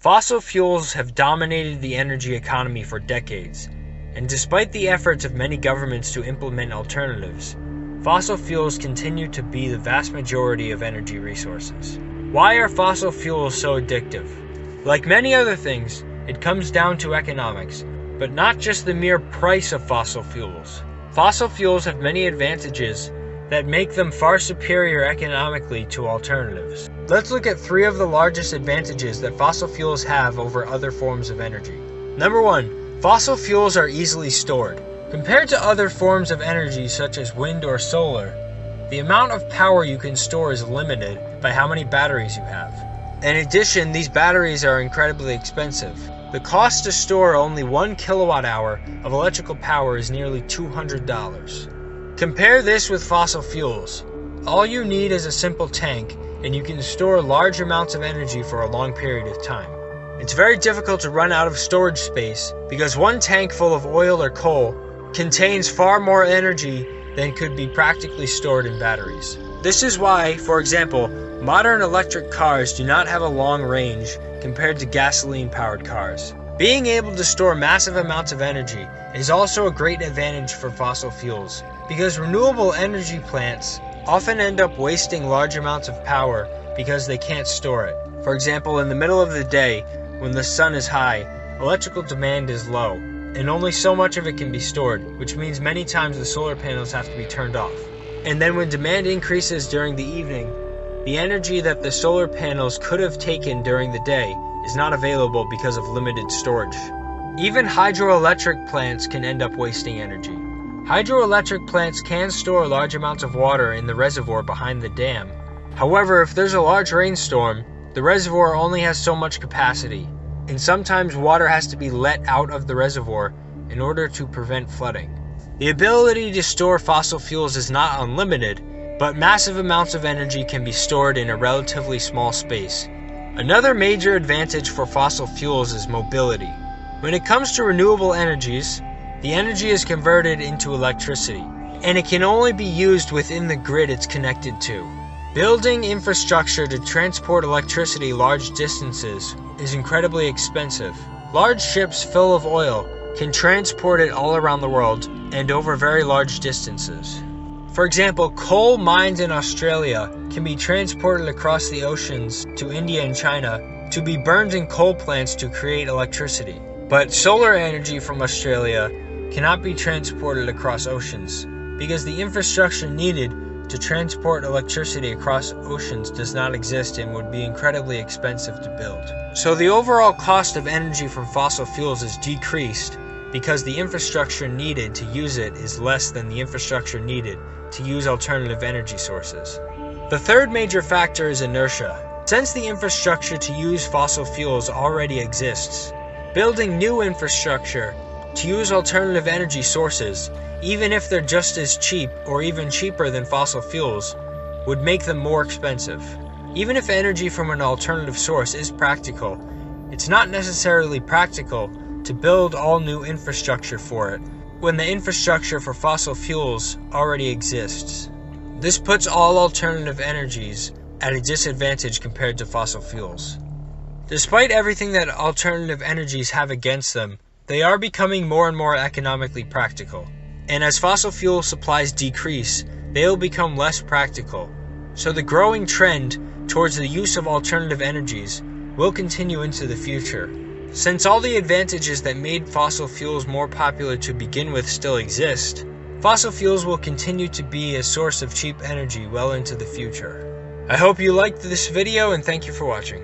Fossil fuels have dominated the energy economy for decades, and despite the efforts of many governments to implement alternatives, fossil fuels continue to be the vast majority of energy resources. Why are fossil fuels so addictive? Like many other things, it comes down to economics, but not just the mere price of fossil fuels. Fossil fuels have many advantages that make them far superior economically to alternatives. Let's look at 3 of the largest advantages that fossil fuels have over other forms of energy. Number 1. Fossil fuels are easily stored. Compared to other forms of energy such as wind or solar, the amount of power you can store is limited by how many batteries you have. In addition, these batteries are incredibly expensive. The cost to store only 1 kilowatt hour of electrical power is nearly $200. Compare this with fossil fuels. All you need is a simple tank, and you can store large amounts of energy for a long period of time. It's very difficult to run out of storage space because one tank full of oil or coal contains far more energy than could be practically stored in batteries. This is why, for example, modern electric cars do not have a long range compared to gasoline-powered cars. Being able to store massive amounts of energy is also a great advantage for fossil fuels, because renewable energy plants often end up wasting large amounts of power because they can't store it. For example, in the middle of the day, when the sun is high, electrical demand is low, and only so much of it can be stored, which means many times the solar panels have to be turned off. And then when demand increases during the evening, the energy that the solar panels could have taken during the day is not available because of limited storage. Even hydroelectric plants can end up wasting energy. Hydroelectric plants can store large amounts of water in the reservoir behind the dam. However, if there's a large rainstorm, the reservoir only has so much capacity, and sometimes water has to be let out of the reservoir in order to prevent flooding. The ability to store fossil fuels is not unlimited, but massive amounts of energy can be stored in a relatively small space. Another major advantage for fossil fuels is mobility. When it comes to renewable energies, the energy is converted into electricity, and it can only be used within the grid it's connected to. Building infrastructure to transport electricity large distances is incredibly expensive. Large ships full of oil can transport it all around the world and over very large distances. For example, coal mines in Australia can be transported across the oceans to India and China to be burned in coal plants to create electricity. But solar energy from Australia cannot be transported across oceans because the infrastructure needed to transport electricity across oceans does not exist and would be incredibly expensive to build. So the overall cost of energy from fossil fuels is decreased because the infrastructure needed to use it is less than the infrastructure needed to use alternative energy sources. The third major factor is inertia. Since the infrastructure to use fossil fuels already exists, building new infrastructure to use alternative energy sources, even if they're just as cheap or even cheaper than fossil fuels, would make them more expensive. Even if energy from an alternative source is practical, it's not necessarily practical to build all new infrastructure for it when the infrastructure for fossil fuels already exists. This puts all alternative energies at a disadvantage compared to fossil fuels. Despite everything that alternative energies have against them, they are becoming more and more economically practical. And as fossil fuel supplies decrease, they will become less practical. So the growing trend towards the use of alternative energies will continue into the future. Since all the advantages that made fossil fuels more popular to begin with still exist, fossil fuels will continue to be a source of cheap energy well into the future. I hope you liked this video and thank you for watching.